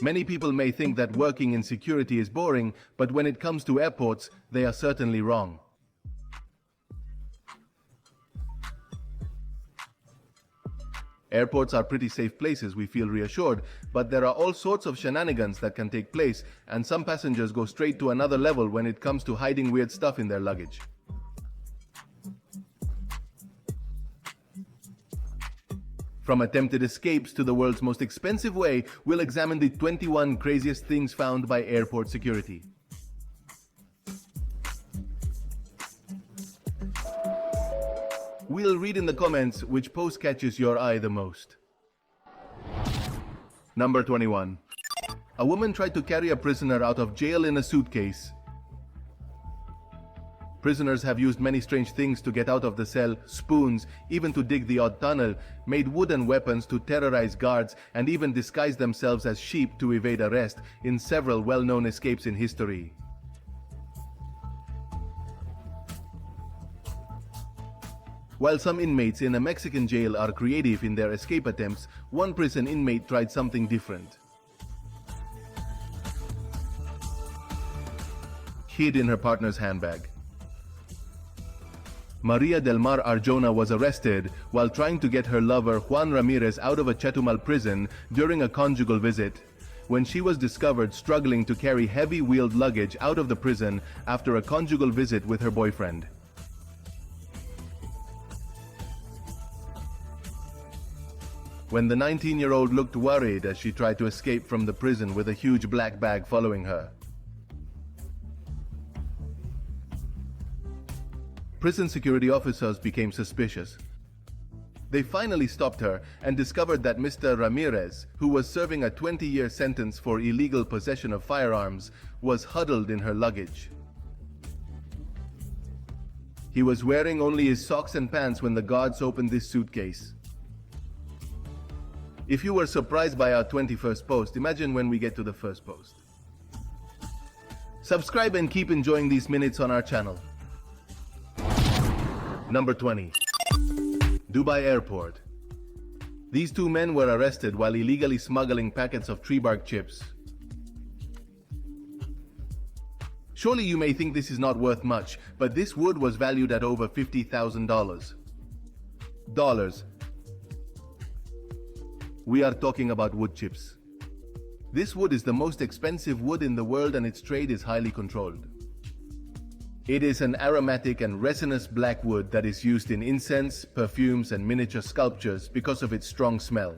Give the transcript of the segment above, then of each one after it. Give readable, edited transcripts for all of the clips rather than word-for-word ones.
Many people may think that working in security is boring, but when it comes to airports, they are certainly wrong. Airports are pretty safe places, we feel reassured, but there are all sorts of shenanigans that can take place, and some passengers go straight to another level when it comes to hiding weird stuff in their luggage. From attempted escapes to the world's most expensive way, we'll examine the 21 craziest things found by airport security. We'll read in the comments which post catches your eye the most. Number 21. A woman tried to carry a prisoner out of jail in a suitcase. Prisoners have used many strange things to get out of the cell: spoons, even to dig the odd tunnel, made wooden weapons to terrorize guards, and even disguised themselves as sheep to evade arrest in several well-known escapes in history. While some inmates in a Mexican jail are creative in their escape attempts, one prison inmate tried something different. Hid in her partner's handbag. Maria del Mar Arjona was arrested while trying to get her lover Juan Ramirez out of a Chetumal prison during a conjugal visit, when she was discovered struggling to carry heavy wheeled luggage out of the prison after a conjugal visit with her boyfriend. When the 19-year-old looked worried as she tried to escape from the prison with a huge black bag following her. Prison security officers became suspicious. They finally stopped her and discovered that Mr. Ramirez, who was serving a 20-year sentence for illegal possession of firearms, was huddled in her luggage. He was wearing only his socks and pants when the guards opened this suitcase. If you were surprised by our 21st post, imagine when we get to the first post. Subscribe and keep enjoying these minutes on our channel. Number 20. Dubai Airport. These two men were arrested while illegally smuggling packets of tree bark chips. Surely you may think this is not worth much, but this wood was valued at over $50,000. We are talking about wood chips. This wood is the most expensive wood in the world and its trade is highly controlled. It is an aromatic and resinous black wood that is used in incense, perfumes, and miniature sculptures because of its strong smell.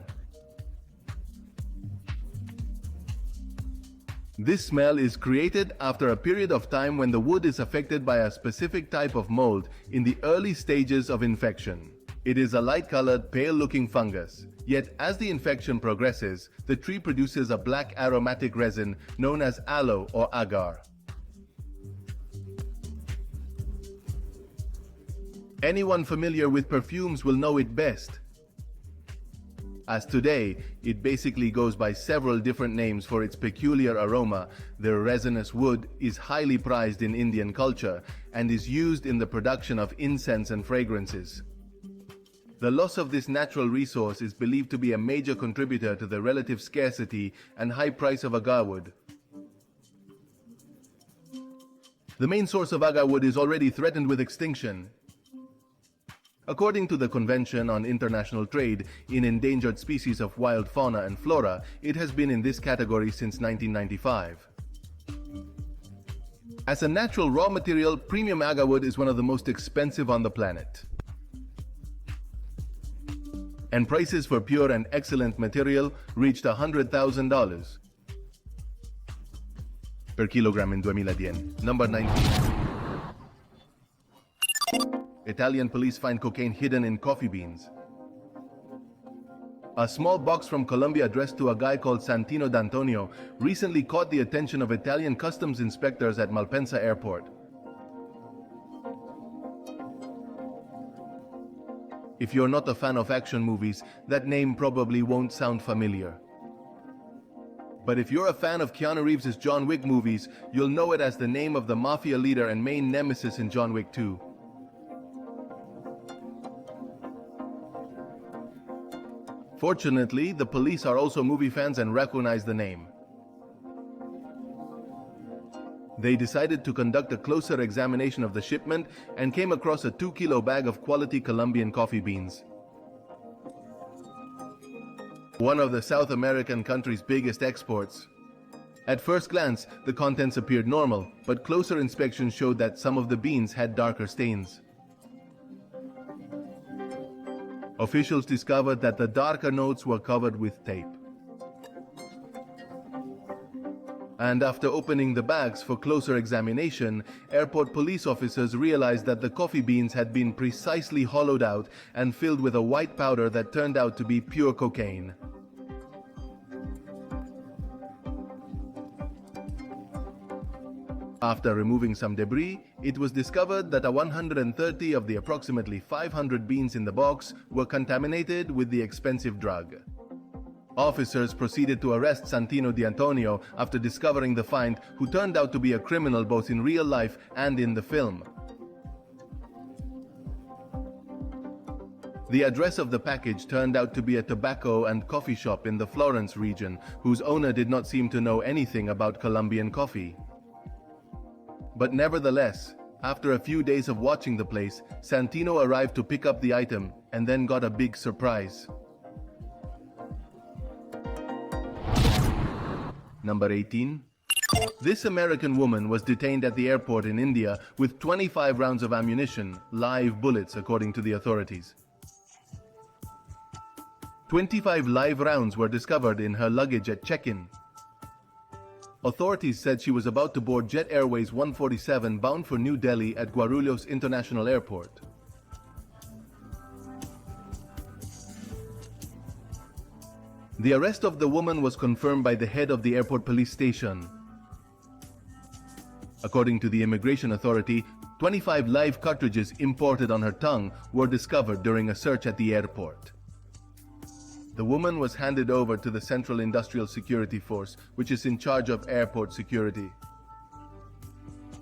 This smell is created after a period of time when the wood is affected by a specific type of mold in the early stages of infection. It is a light-colored, pale-looking fungus. Yet, as the infection progresses, the tree produces a black aromatic resin known as aloe or agar. Anyone familiar with perfumes will know it best, as today, it basically goes by several different names for its peculiar aroma. The resinous wood is highly prized in Indian culture and is used in the production of incense and fragrances. The loss of this natural resource is believed to be a major contributor to the relative scarcity and high price of agar wood. The main source of agar wood is already threatened with extinction. According to the Convention on International Trade in Endangered Species of Wild Fauna and Flora, it has been in this category since 1995. As a natural raw material, premium agar wood is one of the most expensive on the planet. And prices for pure and excellent material reached $100,000 per kilogram in 2010. Number 19. Italian police find cocaine hidden in coffee beans. A small box from Colombia addressed to a guy called Santino D'Antonio recently caught the attention of Italian customs inspectors at Malpensa Airport. If you're not a fan of action movies, that name probably won't sound familiar. But if you're a fan of Keanu Reeves' John Wick movies, you'll know it as the name of the mafia leader and main nemesis in John Wick 2. Fortunately, the police are also movie fans and recognize the name. They decided to conduct a closer examination of the shipment and came across a 2-kilo bag of quality Colombian coffee beans. One of the South American country's biggest exports. At first glance, the contents appeared normal, but closer inspection showed that some of the beans had darker stains. Officials discovered that the darker notes were covered with tape. And after opening the bags for closer examination, airport police officers realized that the coffee beans had been precisely hollowed out and filled with a white powder that turned out to be pure cocaine. After removing some debris, it was discovered that 130 of the approximately 500 beans in the box were contaminated with the expensive drug. Officers proceeded to arrest Santino D'Antonio after discovering the find, who turned out to be a criminal both in real life and in the film. The address of the package turned out to be a tobacco and coffee shop in the Florence region, whose owner did not seem to know anything about Colombian coffee. But nevertheless, after a few days of watching the place, Santino arrived to pick up the item and then got a big surprise. Number 18. This American woman was detained at the airport in India with 25 rounds of ammunition, live bullets according to the authorities. 25 live rounds were discovered in her luggage at check-in. Authorities said she was about to board Jet Airways 147 bound for New Delhi at Guarulhos International Airport. The arrest of the woman was confirmed by the head of the airport police station. According to the immigration authority, 25 live cartridges imported on her tongue were discovered during a search at the airport. The woman was handed over to the Central Industrial Security Force, which is in charge of airport security.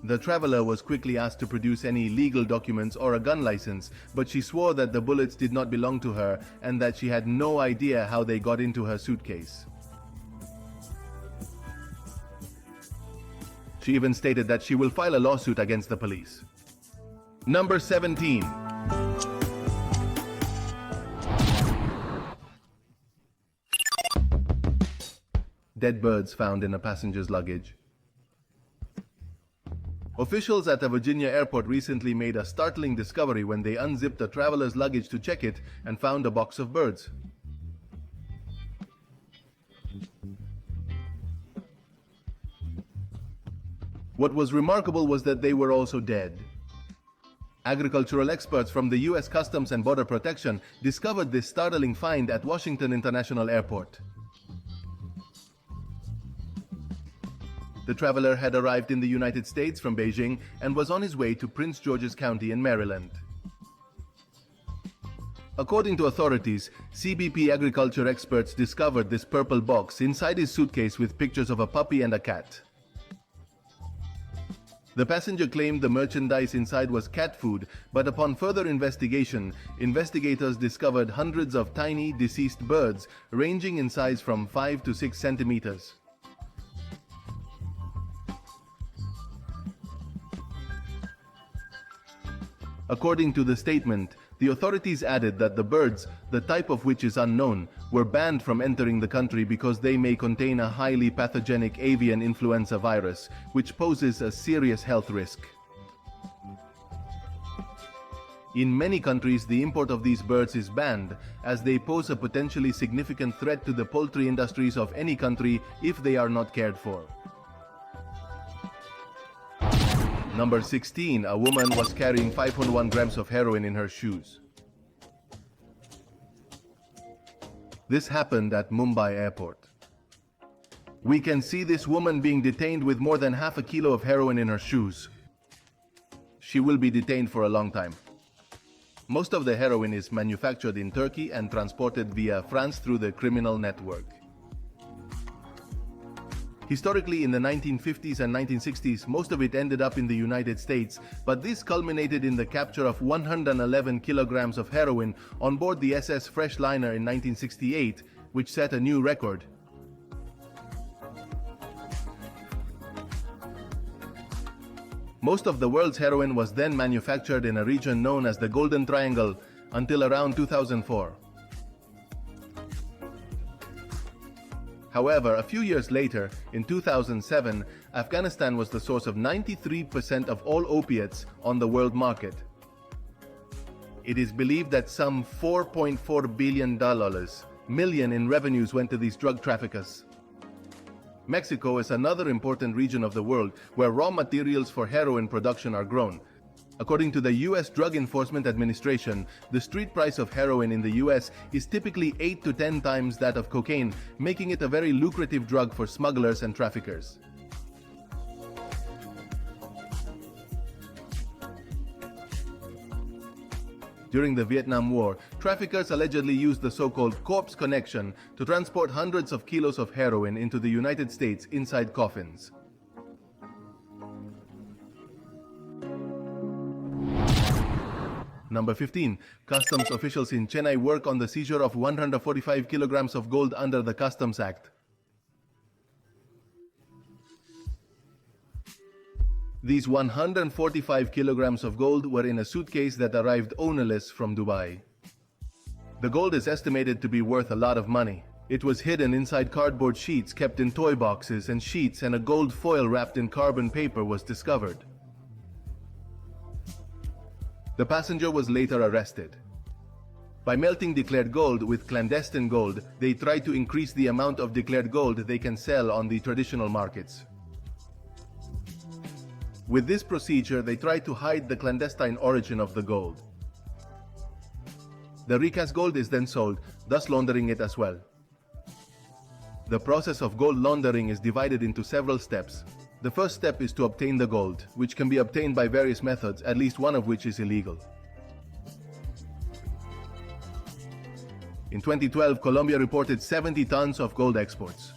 The traveler was quickly asked to produce any legal documents or a gun license, but she swore that the bullets did not belong to her and that she had no idea how they got into her suitcase. She even stated that she will file a lawsuit against the police. Number 17. Dead birds found in a passenger's luggage. Officials at a Virginia airport recently made a startling discovery when they unzipped a traveler's luggage to check it and found a box of birds. What was remarkable was that they were also dead. Agricultural experts from the U.S. Customs and Border Protection discovered this startling find at Washington International Airport. The traveler had arrived in the United States from Beijing and was on his way to Prince George's County in Maryland. According to authorities, CBP agriculture experts discovered this purple box inside his suitcase with pictures of a puppy and a cat. The passenger claimed the merchandise inside was cat food, but upon further investigation, investigators discovered hundreds of tiny, deceased birds ranging in size from 5 to 6 centimeters. According to the statement, the authorities added that the birds, the type of which is unknown, were banned from entering the country because they may contain a highly pathogenic avian influenza virus, which poses a serious health risk. In many countries, the import of these birds is banned, as they pose a potentially significant threat to the poultry industries of any country if they are not cared for. Number 16. A woman was carrying 5.1 grams of heroin in her shoes. This happened at Mumbai airport. We can see this woman being detained with more than half a kilo of heroin in her shoes. She will be detained for a long time. Most of the heroin is manufactured in Turkey and transported via France through the criminal network. Historically, in the 1950s and 1960s, most of it ended up in the United States, but this culminated in the capture of 111 kilograms of heroin on board the SS Freshliner in 1968, which set a new record. Most of the world's heroin was then manufactured in a region known as the Golden Triangle until around 2004. However, a few years later, in 2007, Afghanistan was the source of 93% of all opiates on the world market. It is believed that some $4.4 billion in revenues went to these drug traffickers. Mexico is another important region of the world where raw materials for heroin production are grown. According to the U.S. Drug Enforcement Administration, the street price of heroin in the U.S. is typically 8 to 10 times that of cocaine, making it a very lucrative drug for smugglers and traffickers. During the Vietnam War, traffickers allegedly used the so-called corpse connection to transport hundreds of kilos of heroin into the United States inside coffins. Number 15. Customs officials in Chennai work on the seizure of 145 kilograms of gold under the Customs Act. These 145 kilograms of gold were in a suitcase that arrived ownerless from Dubai. The gold is estimated to be worth a lot of money. It was hidden inside cardboard sheets kept in toy boxes and sheets, and a gold foil wrapped in carbon paper was discovered. The passenger was later arrested. By melting declared gold with clandestine gold, they try to increase the amount of declared gold they can sell on the traditional markets. With this procedure, they try to hide the clandestine origin of the gold. The recast gold is then sold, thus laundering it as well. The process of gold laundering is divided into several steps. The first step is to obtain the gold, which can be obtained by various methods, at least one of which is illegal. In 2012, Colombia reported 70 tons of gold exports.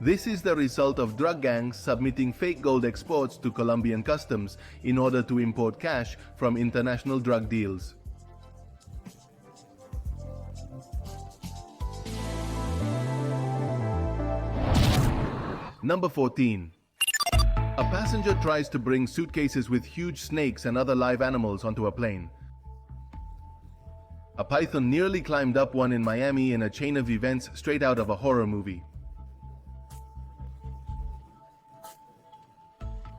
This is the result of drug gangs submitting fake gold exports to Colombian customs in order to import cash from international drug deals. Number 14. A passenger tries to bring suitcases with huge snakes and other live animals onto a plane. A python nearly climbed up one in Miami in a chain of events straight out of a horror movie.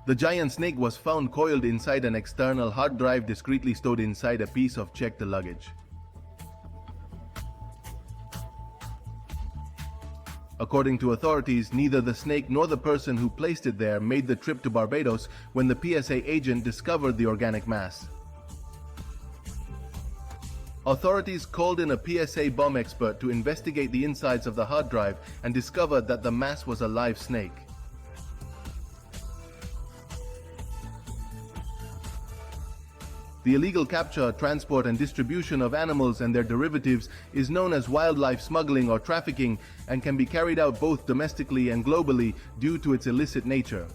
The giant snake was found coiled inside an external hard drive discreetly stowed inside a piece of checked luggage. According to authorities, neither the snake nor the person who placed it there made the trip to Barbados when the PSA agent discovered the organic mass. Authorities called in a PSA bomb expert to investigate the insides of the hard drive and discovered that the mass was a live snake. The illegal capture, transport, and distribution of animals and their derivatives is known as wildlife smuggling or trafficking and can be carried out both domestically and globally due to its illicit nature.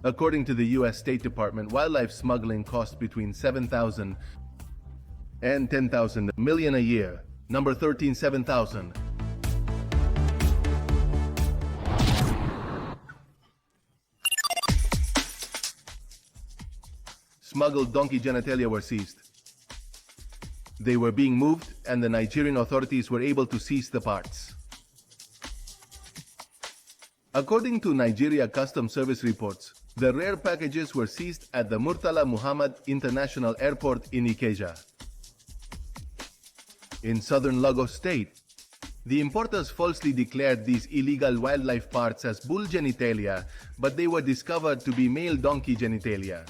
According to the U.S. State Department, wildlife smuggling costs between $7,000 and $10,000 million a year. Number 13, 7,000. Smuggled donkey genitalia were seized. They were being moved, and the Nigerian authorities were able to seize the parts. According to Nigeria Customs Service reports, the rare packages were seized at the Murtala Muhammad International Airport in Ikeja, in southern Lagos State. The importers falsely declared these illegal wildlife parts as bull genitalia, but they were discovered to be male donkey genitalia.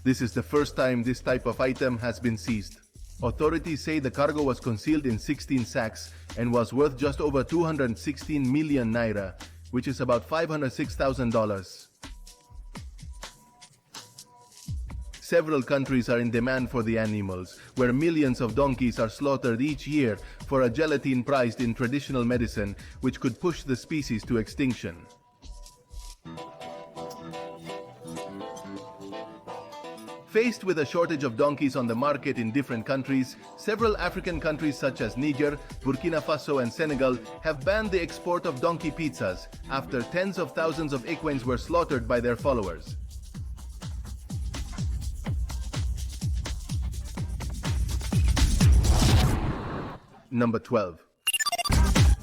This is the first time this type of item has been seized. Authorities say the cargo was concealed in 16 sacks and was worth just over 216 million naira, which is about $506,000. Several countries are in demand for the animals, where millions of donkeys are slaughtered each year for a gelatin prized in traditional medicine, which could push the species to extinction. Faced with a shortage of donkeys on the market in different countries, several African countries such as Niger, Burkina Faso and Senegal have banned the export of donkey pizzas after tens of thousands of equines were slaughtered by their followers. Number 12.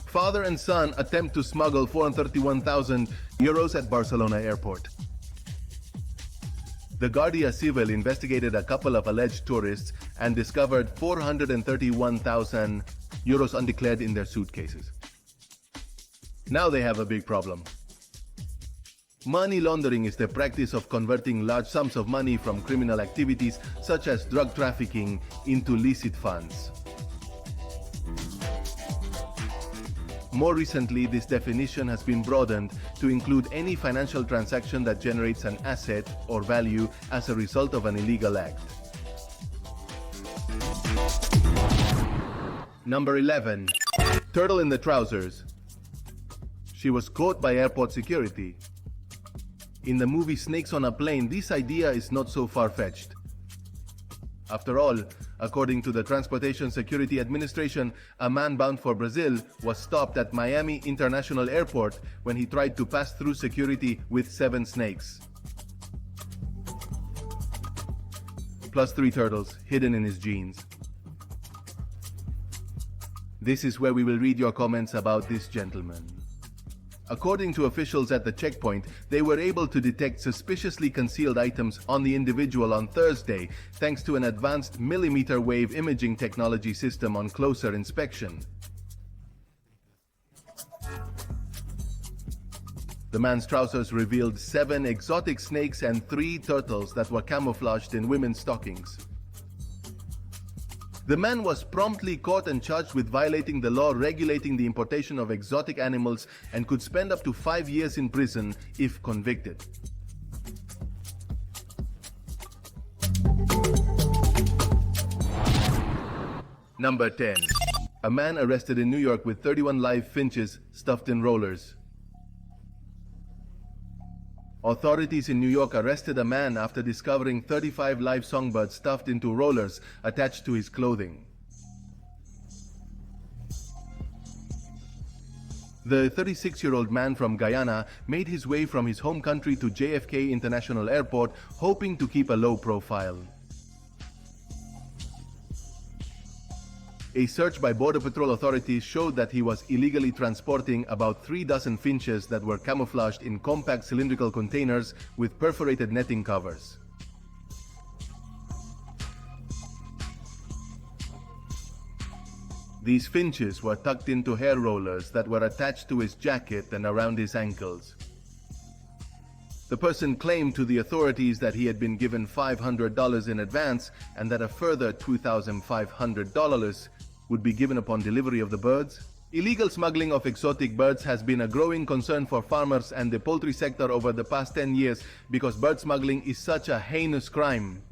Father and son attempt to smuggle 431,000 euros at Barcelona airport. The Guardia Civil investigated a couple of alleged tourists and discovered 431,000 euros undeclared in their suitcases. Now they have a big problem. Money laundering is the practice of converting large sums of money from criminal activities such as drug trafficking into licit funds. More recently, this definition has been broadened to include any financial transaction that generates an asset or value as a result of an illegal act. Number 11. Turtle in the trousers. She was caught by airport security. In the movie Snakes on a Plane, this idea is not so far-fetched. After all, according to the Transportation Security Administration, a man bound for Brazil was stopped at Miami International Airport when he tried to pass through security with 7 snakes. Plus 3 turtles hidden in his jeans. This is where we will read your comments about this gentleman. According to officials at the checkpoint, they were able to detect suspiciously concealed items on the individual on Thursday, thanks to an advanced millimeter wave imaging technology system on closer inspection. The man's trousers revealed 7 exotic snakes and 3 turtles that were camouflaged in women's stockings. The man was promptly caught and charged with violating the law regulating the importation of exotic animals and could spend up to 5 years in prison if convicted. Number 10. A man arrested in New York with 31 live finches stuffed in rollers. Authorities in New York arrested a man after discovering 35 live songbirds stuffed into rollers attached to his clothing. The 36-year-old man from Guyana made his way from his home country to JFK International Airport, hoping to keep a low profile. A search by Border Patrol authorities showed that he was illegally transporting about 3 dozen finches that were camouflaged in compact cylindrical containers with perforated netting covers. These finches were tucked into hair rollers that were attached to his jacket and around his ankles. The person claimed to the authorities that he had been given $500 in advance and that a further $2,500 would be given upon delivery of the birds. Illegal smuggling of exotic birds has been a growing concern for farmers and the poultry sector over the past 10 years because bird smuggling is such a heinous crime.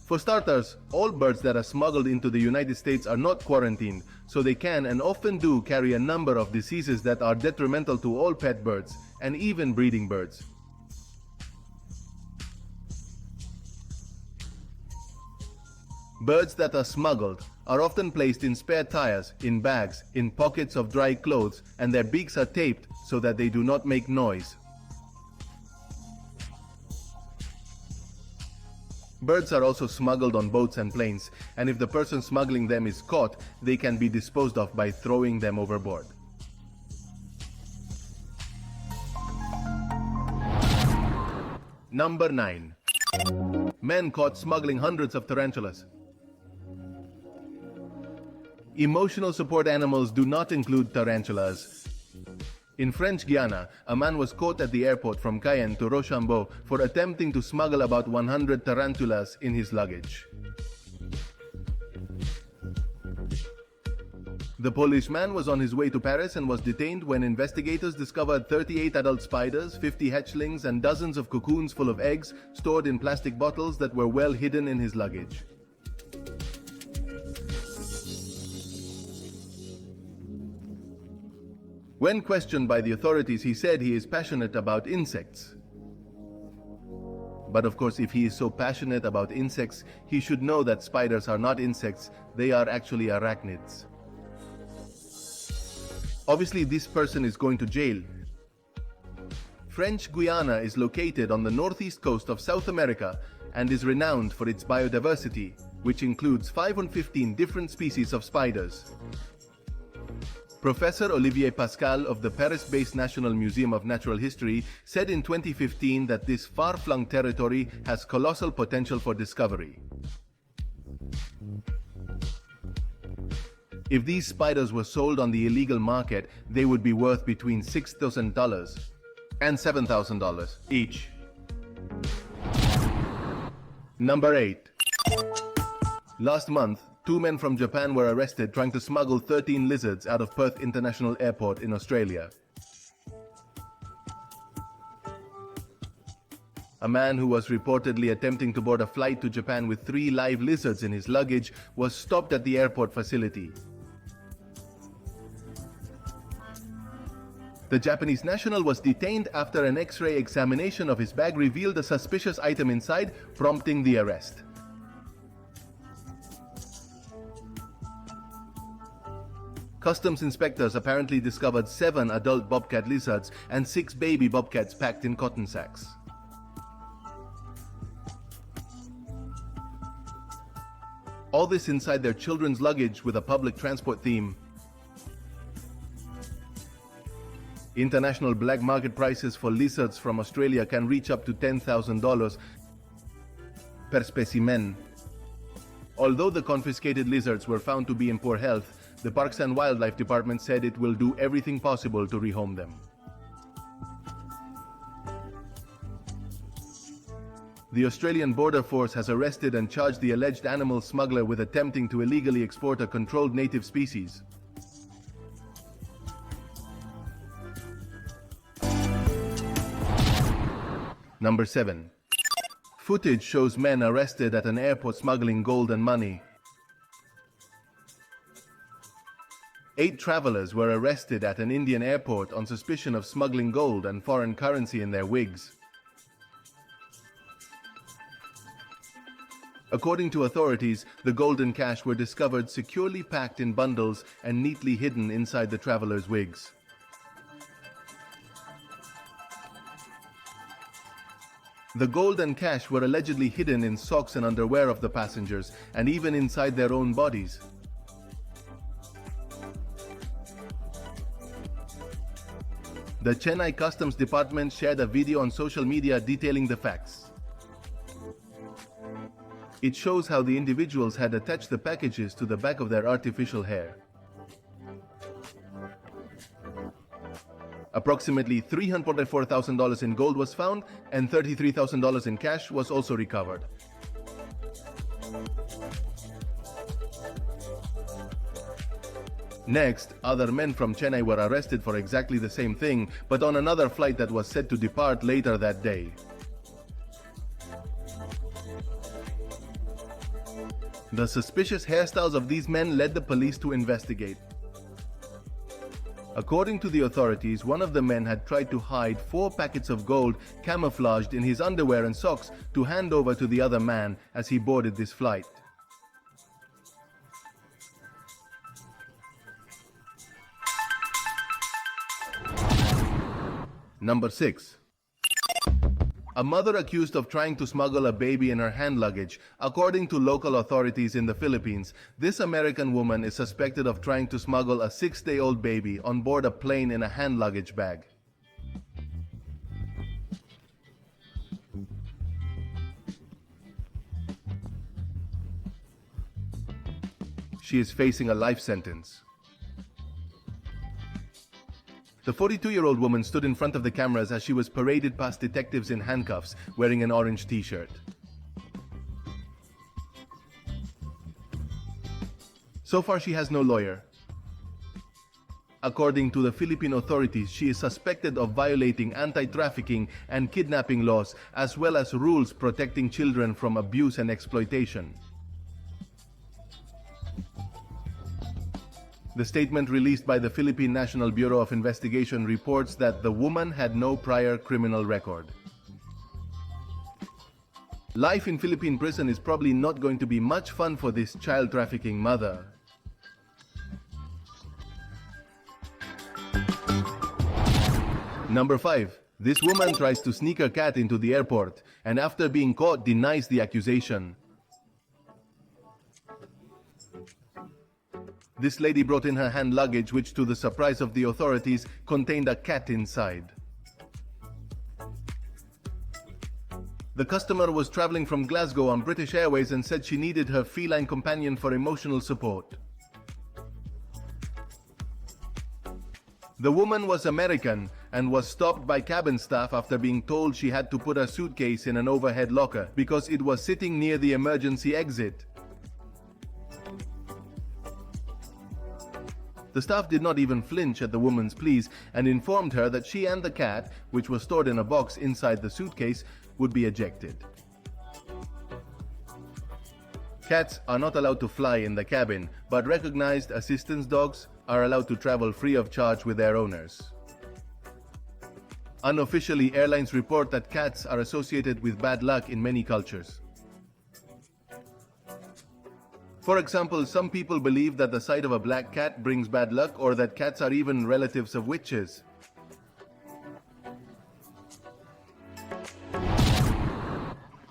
For starters, all birds that are smuggled into the United States are not quarantined, so they can and often do carry a number of diseases that are detrimental to all pet birds and even breeding birds. Birds that are smuggled are often placed in spare tires, in bags, in pockets of dry clothes, and their beaks are taped so that they do not make noise. Birds are also smuggled on boats and planes, and if the person smuggling them is caught, they can be disposed of by throwing them overboard. Number 9. Men caught smuggling hundreds of tarantulas. Emotional support animals do not include tarantulas. In French Guiana, a man was caught at the airport from Cayenne to Rochambeau for attempting to smuggle about 100 tarantulas in his luggage. The Polishman was on his way to Paris and was detained when investigators discovered 38 adult spiders, 50 hatchlings, and dozens of cocoons full of eggs stored in plastic bottles that were well hidden in his luggage. When questioned by the authorities, he said he is passionate about insects. But of course, if he is so passionate about insects, he should know that spiders are not insects, they are actually arachnids. Obviously, this person is going to jail. French Guiana is located on the northeast coast of South America and is renowned for its biodiversity, which includes 515 different species of spiders. Professor Olivier Pascal of the Paris-based National Museum of Natural History said in 2015 that this far-flung territory has colossal potential for discovery. If these spiders were sold on the illegal market, they would be worth between $6,000 and $7,000 each. Number 8. Last month, 2 men from Japan were arrested trying to smuggle 13 lizards out of Perth International Airport in Australia. A man who was reportedly attempting to board a flight to Japan with 3 live lizards in his luggage was stopped at the airport facility. The Japanese national was detained after an X-ray examination of his bag revealed a suspicious item inside, prompting the arrest. Customs inspectors apparently discovered 7 adult bobcat lizards and 6 baby bobcats packed in cotton sacks. All this inside their children's luggage with a public transport theme. International black market prices for lizards from Australia can reach up to $10,000 per specimen. Although the confiscated lizards were found to be in poor health, the Parks and Wildlife Department said it will do everything possible to rehome them. The Australian Border Force has arrested and charged the alleged animal smuggler with attempting to illegally export a controlled native species. Number 7. Footage shows men arrested at an airport smuggling gold and money. 8 travelers were arrested at an Indian airport on suspicion of smuggling gold and foreign currency in their wigs. According to authorities, the gold and cash were discovered securely packed in bundles and neatly hidden inside the travelers' wigs. The gold and cash were allegedly hidden in socks and underwear of the passengers, and even inside their own bodies. The Chennai Customs Department shared a video on social media detailing the facts. It shows how the individuals had attached the packages to the back of their artificial hair. Approximately $344,000 in gold was found, and $33,000 in cash was also recovered. Next, other men from Chennai were arrested for exactly the same thing, but on another flight that was set to depart later that day. The suspicious hairstyles of these men led the police to investigate. According to the authorities, one of the men had tried to hide 4 packets of gold camouflaged in his underwear and socks to hand over to the other man as he boarded this flight. Number 6. A mother accused of trying to smuggle a baby in her hand luggage. According to local authorities in the Philippines, this American woman is suspected of trying to smuggle a 6-day-old baby on board a plane in a hand luggage bag. She is facing a life sentence. The 42-year-old woman stood in front of the cameras as she was paraded past detectives in handcuffs, wearing an orange t-shirt. So far, she has no lawyer. According to the Philippine authorities, she is suspected of violating anti-trafficking and kidnapping laws, as well as rules protecting children from abuse and exploitation. The statement released by the Philippine National Bureau of Investigation reports that the woman had no prior criminal record. Life in Philippine prison is probably not going to be much fun for this child trafficking mother. Number 5. This woman tries to sneak her cat into the airport and after being caught denies the accusation. This lady brought in her hand luggage which, to the surprise of the authorities, contained a cat inside. The customer was traveling from Glasgow on British Airways and said she needed her feline companion for emotional support. The woman was American and was stopped by cabin staff after being told she had to put her suitcase in an overhead locker because it was sitting near the emergency exit. The staff did not even flinch at the woman's pleas and informed her that she and the cat, which was stored in a box inside the suitcase, would be ejected. Cats are not allowed to fly in the cabin, but recognized assistance dogs are allowed to travel free of charge with their owners. Unofficially, airlines report that cats are associated with bad luck in many cultures. For example, some people believe that the sight of a black cat brings bad luck or that cats are even relatives of witches.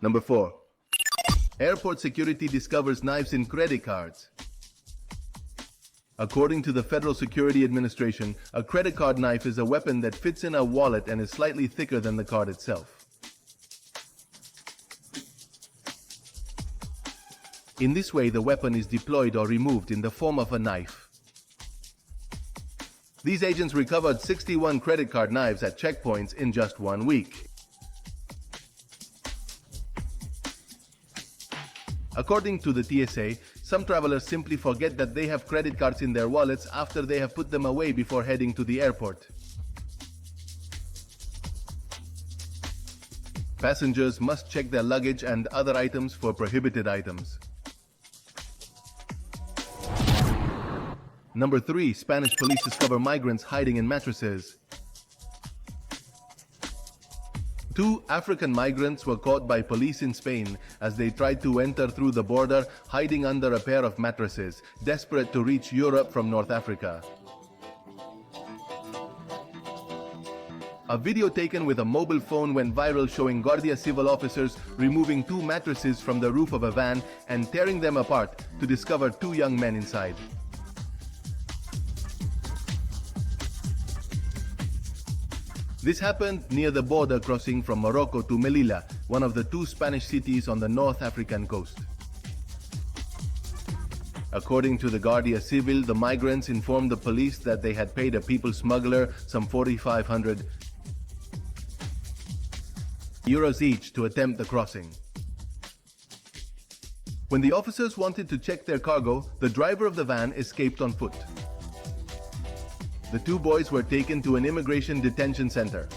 Number 4. Airport security discovers knives in credit cards. According to the Federal Security Administration, a credit card knife is a weapon that fits in a wallet and is slightly thicker than the card itself. In this way, the weapon is deployed or removed in the form of a knife. These agents recovered 61 credit card knives at checkpoints in just 1 week. According to the TSA, some travelers simply forget that they have credit cards in their wallets after they have put them away before heading to the airport. Passengers must check their luggage and other items for prohibited items. Number 3. Spanish police discover migrants hiding in mattresses. 2 African migrants were caught by police in Spain as they tried to enter through the border hiding under a pair of mattresses, desperate to reach Europe from North Africa. A video taken with a mobile phone went viral showing Guardia Civil officers removing 2 mattresses from the roof of a van and tearing them apart to discover 2 young men inside. This happened near the border crossing from Morocco to Melilla, one of the 2 Spanish cities on the North African coast. According to the Guardia Civil, the migrants informed the police that they had paid a people smuggler some 4,500 euros each to attempt the crossing. When the officers wanted to check their cargo, the driver of the van escaped on foot. The 2 boys were taken to an immigration detention center.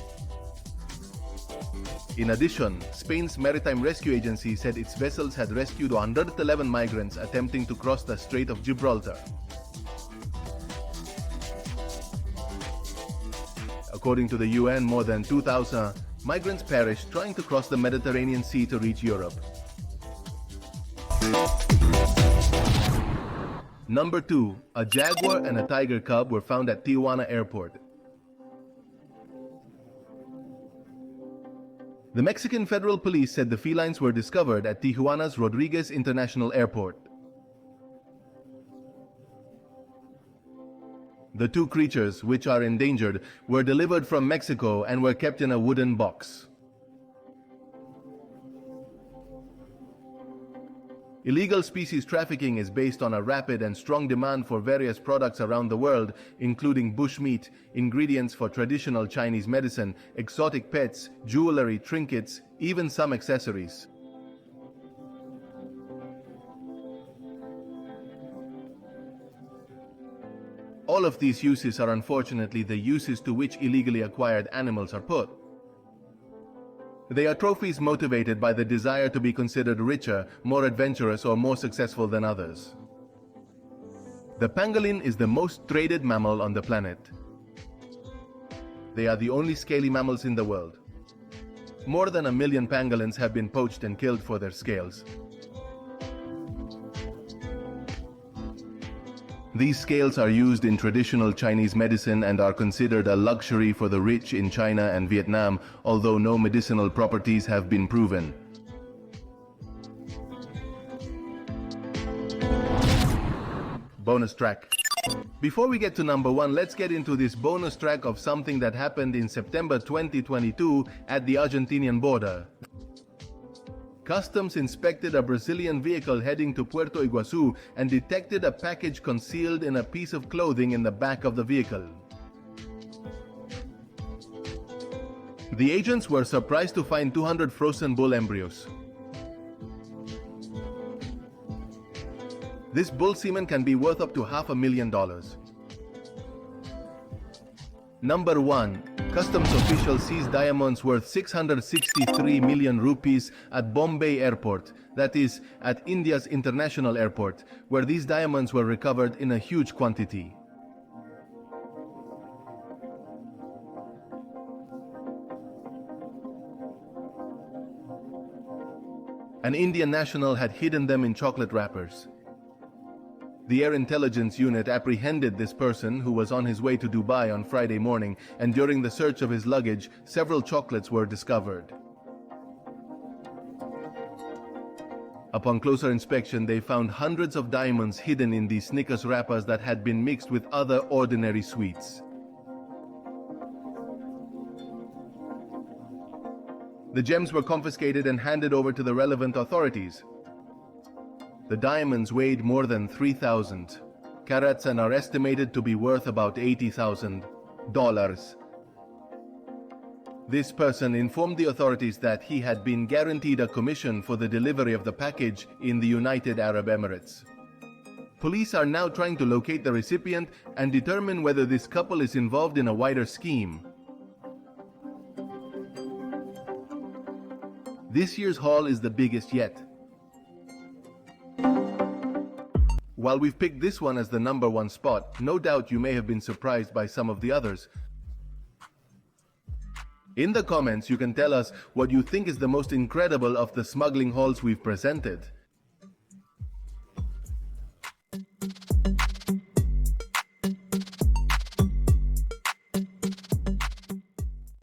In addition, Spain's Maritime Rescue Agency said its vessels had rescued 111 migrants attempting to cross the Strait of Gibraltar. According to the UN, more than 2,000 migrants perished trying to cross the Mediterranean Sea to reach Europe. Number 2. A jaguar and a tiger cub were found at Tijuana Airport. The Mexican Federal Police said the felines were discovered at Tijuana's Rodriguez International Airport. The 2 creatures, which are endangered, were delivered from Mexico and were kept in a wooden box. Illegal species trafficking is based on a rapid and strong demand for various products around the world, including bushmeat, ingredients for traditional Chinese medicine, exotic pets, jewelry, trinkets, even some accessories. All of these uses are unfortunately the uses to which illegally acquired animals are put. They are trophies motivated by the desire to be considered richer, more adventurous, or more successful than others. The pangolin is the most traded mammal on the planet. They are the only scaly mammals in the world. more than 1 million pangolins have been poached and killed for their scales. These scales are used in traditional Chinese medicine and are considered a luxury for the rich in China and Vietnam, although no medicinal properties have been proven. Bonus track. Before we get to number 1, let's get into this bonus track of something that happened in September 2022 at the Argentinian border. Customs inspected a Brazilian vehicle heading to Puerto Iguaçu and detected a package concealed in a piece of clothing in the back of the vehicle. The agents were surprised to find 200 frozen bull embryos. This bull semen can be worth up to $500,000. Number 1. Customs officials seized diamonds worth 663 million rupees at Bombay Airport, that is, at India's international airport, where these diamonds were recovered in a huge quantity. An Indian national had hidden them in chocolate wrappers. The Air Intelligence Unit apprehended this person, who was on his way to Dubai on Friday morning, and during the search of his luggage, several chocolates were discovered. Upon closer inspection, they found hundreds of diamonds hidden in these Snickers wrappers that had been mixed with other ordinary sweets. The gems were confiscated and handed over to the relevant authorities. The diamonds weighed more than 3,000 carats and are estimated to be worth about $80,000. This person informed the authorities that he had been guaranteed a commission for the delivery of the package in the United Arab Emirates. Police are now trying to locate the recipient and determine whether this couple is involved in a wider scheme. This year's haul is the biggest yet. While we've picked this one as the number 1 spot, no doubt you may have been surprised by some of the others. In the comments, you can tell us what you think is the most incredible of the smuggling hauls we've presented.